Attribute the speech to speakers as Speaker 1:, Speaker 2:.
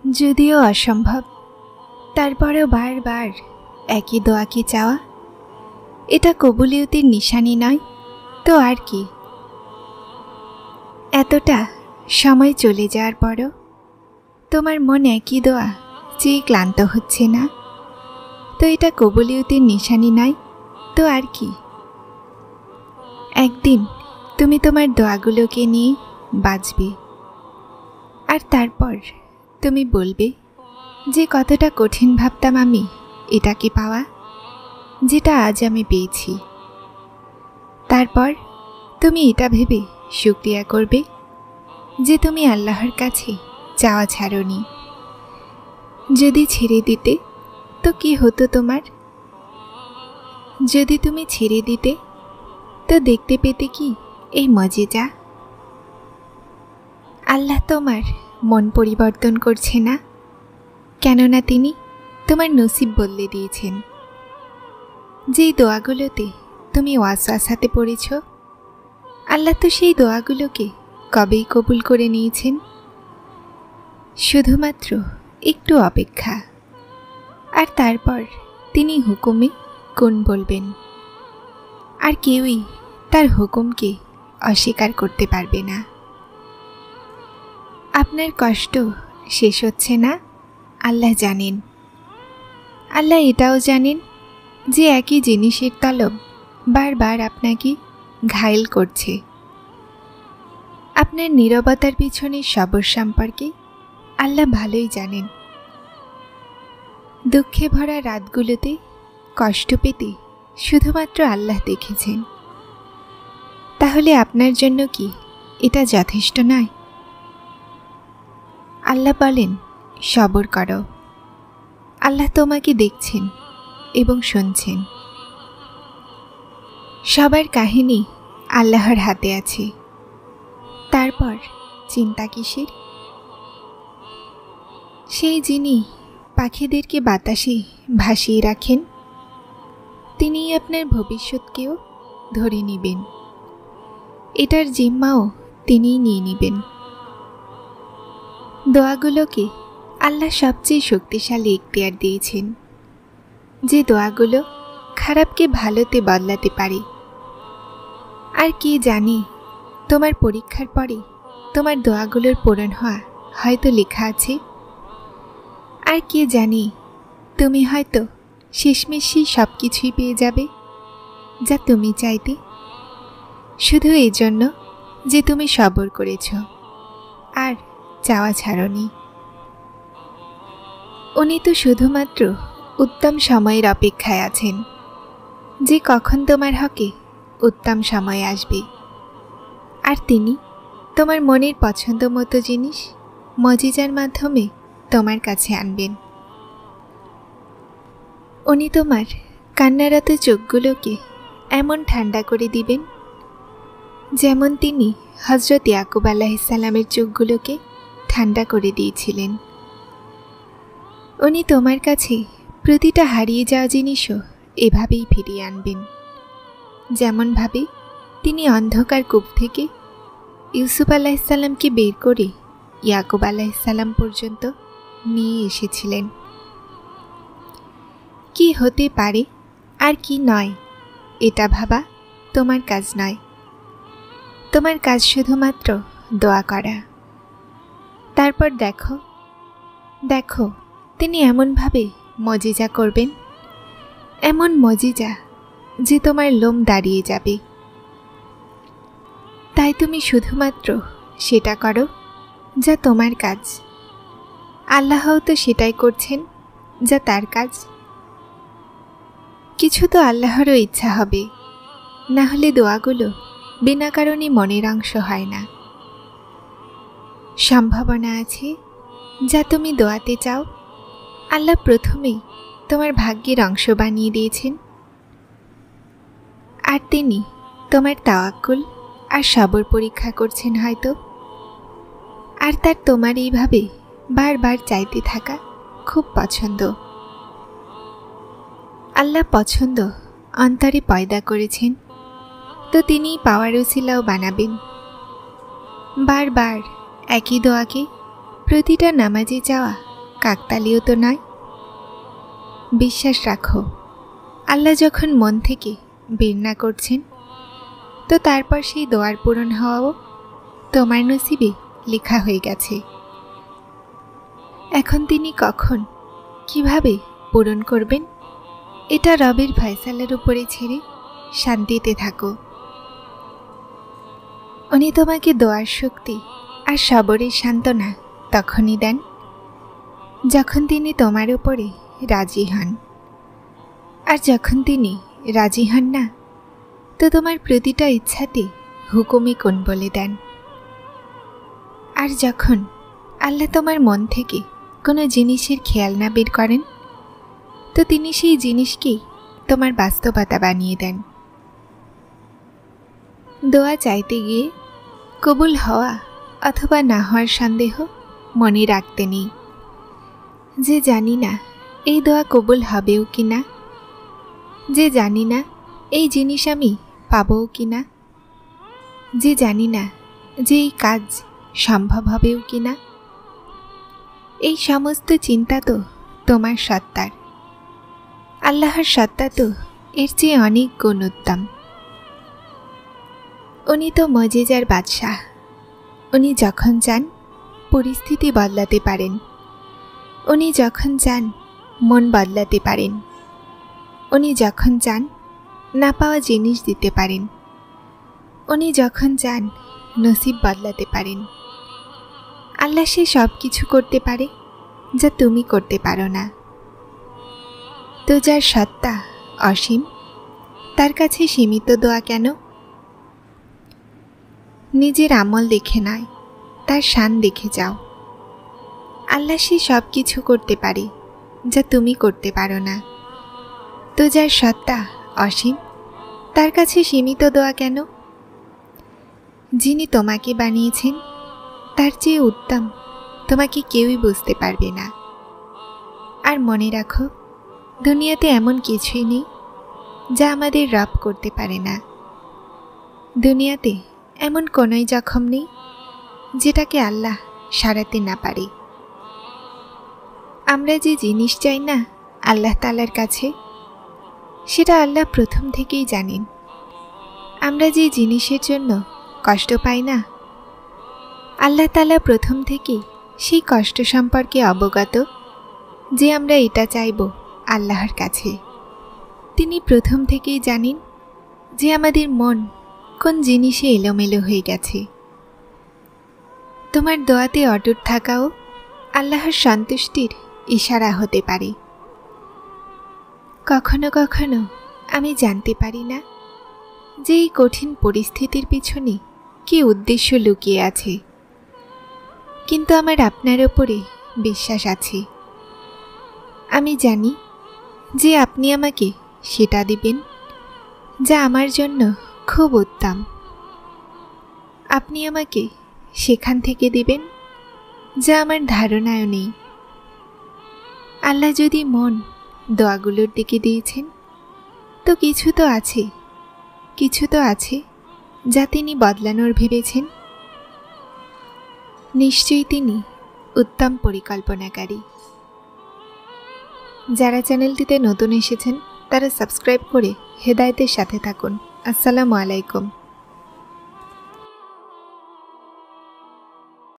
Speaker 1: যদিও অসম্ভব, তারপরেও বারবার একই দোয়াকে চাওয়া, এটা কবুলিয়তের নিশানি নয় তো আর কি? এতটা সময় চলে যাওয়ার পরও তোমার মন একই দোয়া চেয়ে ক্লান্ত হচ্ছে না, তো এটা কবুলিয়তের নিশানি নয় তো আর কি? একদিন তুমি তোমার দোয়াগুলোকে নিয়ে বাঁচবে, আর তারপর তুমি বলবে যে কতটা কঠিন ভাবতাম আমি এটাকে পাওয়া, যেটা আজ আমি পেয়েছি। তারপর তুমি এটা ভেবে শুকরিয়া করবে যে তুমি আল্লাহর কাছে চাওয়া ছাড়োনি। যদি ছেড়ে দিতে তো কি হতো তোমার? যদি তুমি ছেড়ে দিতে তো দেখতে পেতে কি এই মজেজা? আল্লাহ তোমার মন পরিবর্তন করছে না, কেননা তিনি তোমার নসিব বদলে দিয়েছেন। যেই দোয়াগুলোতে তুমি ওয়াসওয়াসাতে পড়েছ, আল্লাহ তো সেই দোয়াগুলোকে কবেই কবুল করে নিয়েছেন। শুধুমাত্র একটু অপেক্ষা, আর তারপর তিনি হুকুমে কোন বলবেন, আর কেউই তার হুকুমকে অস্বীকার করতে পারবে না। আপনার কষ্ট শেষ হচ্ছে না, আল্লাহ জানেন। আল্লাহ এটাও জানেন যে একই জিনিসের তলব বারবার আপনাকে ঘায়েল করছে। আপনার নীরবতার পিছনে সবর সম্পর্কে আল্লাহ ভালোই জানেন। দুঃখে ভরা রাতগুলোতে কষ্ট পেতে শুধুমাত্র আল্লাহ দেখেছেন। তাহলে আপনার জন্য কি এটা যথেষ্ট নয়? আল্লাহ বলেন, সবর করো। আল্লাহ তোমাকে দেখছেন এবং শুনছেন। সবার কাহিনী আল্লাহর হাতে আছে, তারপর চিন্তা কিসের? সেই যিনি পাখিদেরকে বাতাসে ভাসিয়ে রাখেন, তিনিই আপনার ভবিষ্যৎকেও ধরে নেবেন। এটার জিম্মাও তিনিই নিয়ে নেবেন। দোয়াগুলোকে আল্লাহ সবচেয়ে শক্তিশালী ইখতিয়ার দিয়েছেন, যে দোয়াগুলো খারাপকে ভালোতে বদলাতে পারে। আর কে জানে, তোমার পরীক্ষার পরে তোমার দোয়াগুলোর পূরণ হওয়া হয়তো লেখা আছে। আর কে জানে, তুমি হয়তো শেষমেশই সব কিছুই পেয়ে যাবে যা তুমি চাইতে, শুধু এই জন্য যে তুমি সবর করেছ আর চাওয়া ছাড়নি। উনি তো শুধুমাত্র উত্তম সময়ের অপেক্ষায় আছেন, যে কখন তোমার হকে উত্তম সময় আসবে, আর তিনি তোমার মনের পছন্দ মতো জিনিস মজিজার মাধ্যমে তোমার কাছে আনবেন। উনি তোমার কান্নারত চোখগুলোকে এমন ঠান্ডা করে দিবেন, যেমন তিনি হজরত ইয়াকুব আলাইহিসসালামের চোখগুলোকে ঠান্ডা করে দিয়েছিলেন। উনি তোমার কাছে প্রতিটা হারিয়ে যাওয়া জিনিসও এভাবেই ফিরিয়ে আনবেন, যেমনভাবে তিনি অন্ধকার কূপ থেকে ইউসুফ আলাইহিসসালামকে বের করে ইয়াকুব আলাইহিসসালাম পর্যন্ত নিয়ে এসেছিলেন। কি হতে পারে আর কি নয়, এটা ভাবা তোমার কাজ নয়। তোমার কাজ শুধুমাত্র দোয়া করা। তারপর দেখো দেখো তিনি এমনভাবে মজিজা করবেন, এমন মজিজা যে তোমার লোম দাঁড়িয়ে যাবে। তাই তুমি শুধুমাত্র সেটা করো যা তোমার কাজ। আল্লাহও তো সেটাই করছেন যা তার কাজ। কিছু তো আল্লাহরও ইচ্ছা হবে, না হলে দোয়াগুলো বিনা কারণে মনের অংশ হয় না। সম্ভাবনা আছে যা তুমি দোয়াতে চাও, আল্লাহ প্রথমেই তোমার ভাগ্যের অংশ বানিয়ে দিয়েছেন, আর তিনি তোমার তাওয়াক্কুল আর সবর পরীক্ষা করছেন হয়তো। আর তার তোমার এইভাবে বারবার চাইতে থাকা খুব পছন্দ। আল্লাহ পছন্দ অন্তরে পয়দা করেছেন, তো তিনিই পাওয়ার উসিলাও বানাবেন। বারবার একই দোয়াকে প্রতিটা নামাজে চাওয়া কাকতালীয় তো নয়। বিশ্বাস রাখো, আল্লাহ যখন মন থেকে বের না করছেন, তো তারপর সেই দোয়ার পূরণ হওয়াও তোমার নসিবে লেখা হয়ে গেছে। এখন তিনি কখন কিভাবে পূরণ করবেন, এটা রবের ফয়সালার উপরে ছেড়ে শান্তিতে থাকো। উনি তোমাকে দোয়ার শক্তি আর সবরের সান্ত্বনা তখনই দেন যখন তিনি তোমার উপরে রাজি হন। আর যখন তিনি রাজি হন না, তো তোমার প্রতিটা ইচ্ছাতে হুকুমে কোন বলে দেন। আর যখন আল্লাহ তোমার মন থেকে কোনো জিনিসের খেয়াল না বের করেন, তো তিনি সেই জিনিসকেই তোমার বাস্তবতা বানিয়ে দেন। দোয়া চাইতে গিয়ে কবুল হওয়া অথবা না হওয়ার সন্দেহ মনে রাখতে নেই। যে জানি না এই দোয়া কবুল হবেও কি না, যে জানি না এই জিনিস আমি পাবও কি না, যে জানি না যে এই কাজ সম্ভব হবেও কি না, এই সমস্ত চিন্তা তো তোমার সত্তার। আল্লাহর সত্তা তো এর চেয়ে অনেক গুণ উত্তম। উনি তো মজিজার বাদশাহ। উনি যখন চান পরিস্থিতি বদলাতে পারেন, উনি যখন চান মন বদলাতে পারেন, উনি যখন চান না পাওয়া জিনিস দিতে পারেন, উনি যখন চান নসিব বদলাতে পারেন। আল্লাহ সে সব কিছু করতে পারে যা তুমি করতে পারো না। তো যার সত্তা অসীম, তার কাছে সীমিত দোয়া কেন? নিজের আমল দেখে নয়, তার শান দেখে যাও। আল্লাহ সে সব কিছু করতে পারে যা তুমি করতে পারো না। তো যার সত্তা অসীম, তার কাছে সীমিত দোয়া কেন? যিনি তোমাকে বানিয়েছেন তার চেয়ে উত্তম তোমাকে কেউই বুঝতে পারবে না। আর মনে রাখো, দুনিয়াতে এমন কিছুই নেই যা আমাদের রব করতে পারে না। দুনিয়াতে এমন কোনোই জখম নেই যেটাকে আল্লাহ সারাতে না পারে। আমরা যে জিনিস চাই না আল্লাহ তাআলার কাছে, সেটা আল্লাহ প্রথম থেকেই জানেন। আমরা যে জিনিসের জন্য কষ্ট পাই না, আল্লাহ তাআলা প্রথম থেকেই সেই কষ্ট সম্পর্কে অবগত যে আমরা এটা চাইব আল্লাহর কাছে। তিনি প্রথম থেকেই জানেন যে আমাদের মন কোন জিনিসে এলোমেলো হয়ে গেছে। তোমার দোয়াতে অটুট থাকাও আল্লাহর সন্তুষ্টির ইশারা হতে পারে। কখনো কখনো আমি জানতে পারি না যে এই কঠিন পরিস্থিতির পিছনে কী উদ্দেশ্য লুকিয়ে আছে, কিন্তু আমার আপনার ওপরে বিশ্বাস আছে। আমি জানি যে আপনি আমাকে সেটা দিবেন যা আমার জন্য খুব উত্তম। আপনি আমাকে সেখান থেকে দিবেন যা আমার ধারণায়ও নেই। আল্লাহ যদি মন দোয়াগুলোর দিকে দিয়েছেন, তো কিছু তো আছে যা তিনি বদলানোর ভেবেছেন। নিশ্চয়ই তিনি উত্তম পরিকল্পনাকারী। যারা চ্যানেলটিতে নতুন এসেছেন তারা সাবস্ক্রাইব করে হেদায়েতের সাথে থাকুন। আসসালামু আলাইকুম।